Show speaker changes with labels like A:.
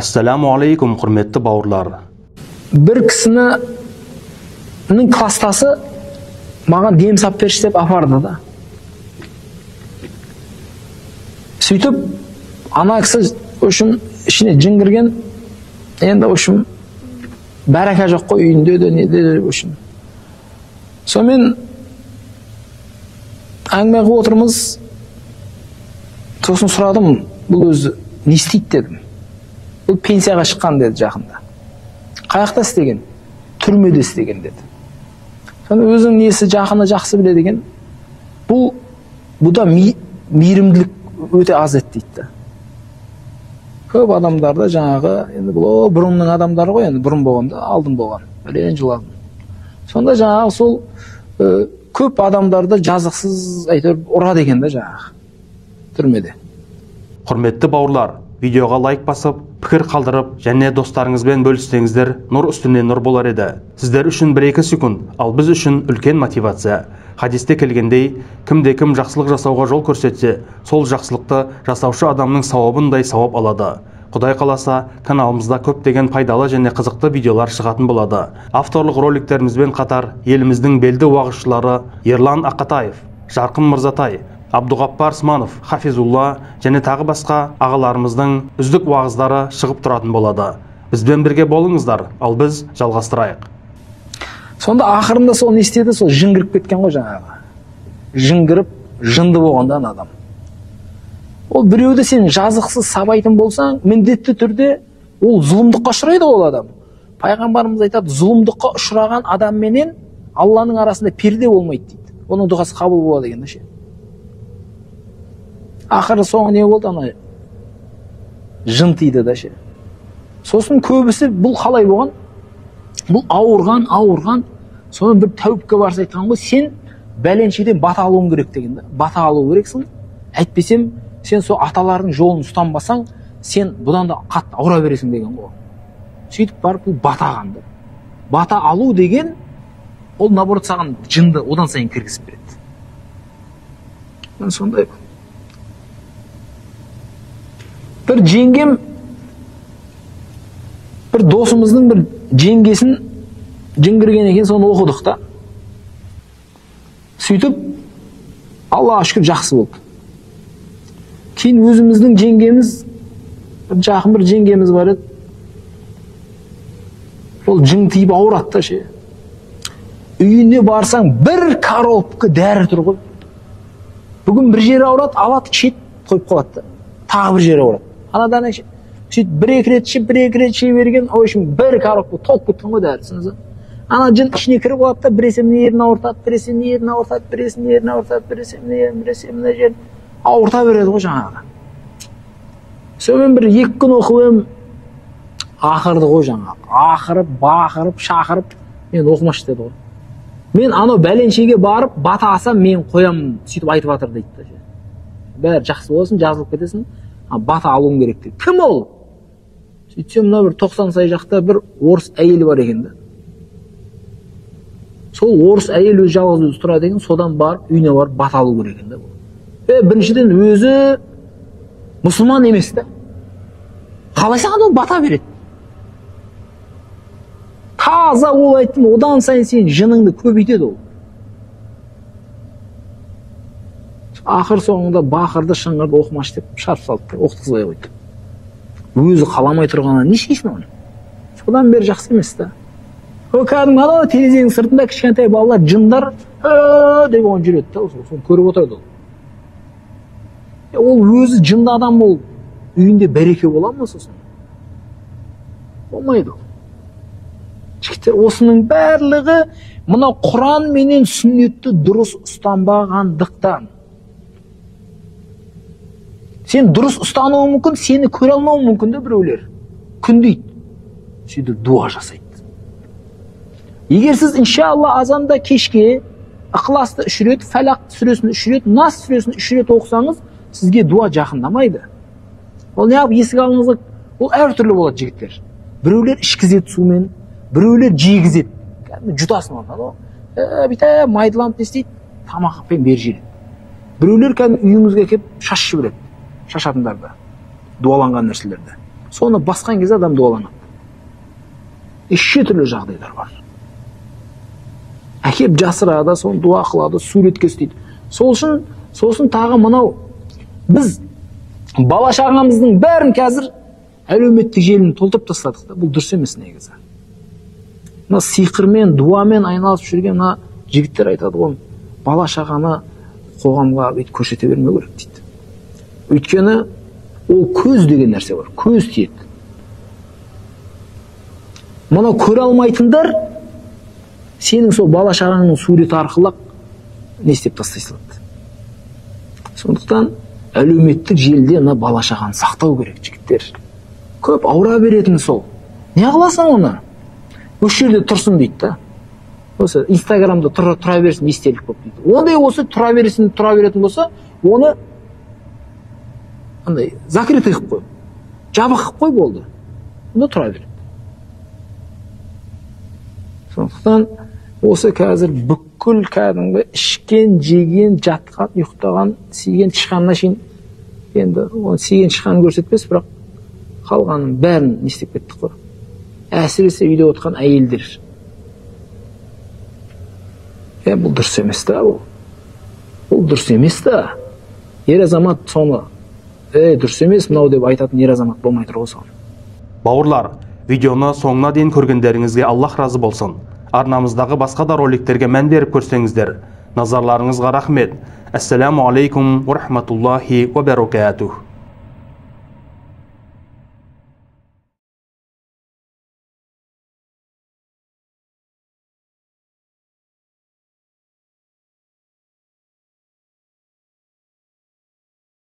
A: Assalamu alaikum hurmetli bауырлар.
B: Bir kişinin klastası mаған дем сап берші деп апарды да. Сөйтіп, ана кісі үшін ішіне жын кірген, енді үшін бәрәка жоқ қой үйінде де неде үшін. Сонымен әңгіме қылып отырмыз. Сосын сұрадым, бұл өзі не істейді дедім. Бұл пенсияға шыққан деді жақында. Қаяқта істеген? Түрмеде істеген деді. Соны өзің несі жақыны жақсы біледі екен. Бұда мейірімділік өте аз еді дейді. Көп адамдарда жаңағы, енді бұл бұрынның адамдары ғой, енді бұрын болғанда, алдын болған, өлең жыладым. Сонда жаңағы сол көп адамдарда жазықсыз әйтеуір ұрады екен да жаңағы түрмеде.
A: Құрметті бауырлар, видеоға лайк басып, пікір қалдырып, және достарыңызбен бөліссеңіздер, нұр үстіне нұр болар еді. Сіздер үшін 1-2 секунд, ал біз үшін үлкен мотивация. Хадисте келгендей, кімде-кім жақсылық жасауға жол көрсетсе, сол жақсылықты жасаушы адамның сауабындай сауап алады. Құдай қаласа, каналымызда көптеген пайдалы және қызықты видеолар шығатын болады. Авторлық роликтерімізбен қатар, еліміздің белді уағызшылары Ерлан Ақатаев, Жарқын Мырзатай, Абдуғаппар Сманов, Хафизулла және тағы басқа ағаларымыздың үздік уағыздары шығып тұратын болады. Бізбен бірге болыңыздар, ал біз жалғастырайық.
B: Сонда ақырында сол не істеді, сол жын кіріп кеткен ғой жаңағы. Жын кіріп, жынды болғанда адам. Ол біреуді сен жазықсыз сабайтын болсаң, міндетті түрде ол зұлымдыққа ұшырайды ол адам. Пайғамбарымыз айтады, зұлымдыққа ұшыраған адамменен Алланың арасында перде болмайды дейді. Оның дұғасы қабыл болады деген ше. Ақыры соңы не болды, ана жын тиді да ше. Сосын көбісі бұл қалай болған? Бұл ауырған, соны бір тәуіпке барса айтқан ғой, сен бәленшеден бата алуың керек деген да. Бата алу керексің, әйтпесем сен сол аталардың жолын ұстанбасаң, сен бұдан да қатты ауыра бересің деген ғой. Сөйтіп барып бұл бата алғанды. Бата алу деген, ол наоборот саған жынды одан сайын кіргізіп береді. Сондай бір жеңгем, бір досымыздың бір жеңгесін жын кірген екен, соны оқыдық та. Сөйтіп, Аллаға шүкір жақсы болды. Кейін өзіміздің жеңгеміз, жақын бір жеңгеміз бар еді. Ол жын тиіп ауырады да ше. Үйіне барсаң, бір коробка дәрі тұр ғой. Бүгін бір жері ауырады, алады, ішет қойып қалады да. Тағы бір жері ауырады. Анадан ше. Сөйтіп бір-екі рет ше берген, о үшін бір коробка толып кеткен ғой дәрісіңізі. Ана жын ішіне кіріп алады да, біресе міне ерін ауыртады, біресе міне ерін ауыртады, біресе міне ерін ауыртады, біресе міне жерін ауырта береді ғой жаңағы. Сонымен бір 2 күн оқып ақырды ғой жаңағы. Ақырып, бақырып, шақырып, мен оқымашы деді ғой. Мен анау бәленшеге барып, бата алсам, мен қоямын, сөйтіп айтып жатыр дейді да. Бәрі жақсы болсын, жазылып кетесің, бата алуың керек дейді. Кім ол? Сөйтсем, мына бір 90 сай жақта бір орыс әйелі бар екен да. Сол орыс әйел өз жалғыз өзі тұрады екен, содан барып, үйіне барып бата алу керек екен да. Біріншіден өзі мұсылман емес та. Қалай саған ол бата береді? Таза ол айттым, одан сайын сен жыныңды көбейтеді ол. Ақыр соңында бақырды, шыңғырды, оқымаш деп шарп салды, оқытқызбай қойды. Өзі қаламай тұрғаннан не істейсің оны? Содан бері жақсы емес та. Кәдімгі анау терезенің сыртында кішкентай балалар жындар деп оған жүреді да, соны көріп отырады ол. Ол өзі жынды адам, ол үйінде бәреке бола ма сосын? Болмайды ол. Жігіттер, осының барлығы мына Құран менен сүннетті дұрыс ұстанбағандықтан. Сен дұрыс ұстануың мүмкін, сені көре алмауың мүмкін де біреулер. Күндейді. Сөйтіп дуа жасайды. Егер сіз иншалла азанда кешке Ықыласты 3 рет, Фәлақ сүресін 3 рет, Нас сүресін 3 рет оқысаңыз, сізге дуа жақындамайды. Ол не ап есік алдыңызға, ол әртүрлі болады жігіттер. Біреулер ішкізеді сумен, біреулер жегізеді. Жұтасын оны. Бейті майдыланып не істейді, тамақпен бер жейді. Біреулер үйіңізге кеп шаш жібереді. Шашатындарды, дуаланған нәрселерді. соны басқан кезде адам дуаланады. Неше түрлі жағдайлар бар. Әкеп жасырады, соны дуа қылады, суретке істейді. Сосын тағы мынау, біз бала шағамыздың бәрін қазір әлеуметтік желіні толтырып тастадық та, бұл дұрыс емес негізі. Мына сиқырмен, дуамен айналысып жүрген мына жігіттер айтады ғой, бала шағаны қоғамға бүйтіп көрсете бермеу керек дейді. Өйткені ол көз деген нәрсе бар, көз тиеді. Мұны көре алмайтындар сенің сол бала шағаңның суреті арқылы не істеп тастай салады. Сондықтан әлеуметтік желіде мына бала шағаны сақтау керек, жігіттер. Көп ауыра беретін сол. Не қыласың оны? Осы жерде тұрсын дейді да. Осы Инстаграмда тұра берсін, естелік болып дейді. Ондай осы тұра беретін болса, оны андай закрытый қылып қой. Жабық қылып қой болды. Онда тұра береді. Сондықтан осы қазір бүкіл кәдімгі ішкен, жеген, жатқан, ұйықтаған, сиген тышқанына шейін, енді оны сиген тышқанын көрсетпес, бірақ қалғанын бәрін не істеп кеттік қой. Әсіресе үйде отырған әйелдер. Бұл дұрыс емес та, бұл дұрыс емес та. Ер азамат соны, дұрыс емес мынау деп айтатын ер азамат болмай тұр ғой соны.
A: Бауырлар, видеоны соңына дейін көргендеріңізге Аллах разы болсын. Арнамыздағы басқа да роликтерге мән беріп көрсеңіздер. Назарларыңызға рахмет. Ассаламу алейкум ва рахматуллахи ва баракатух.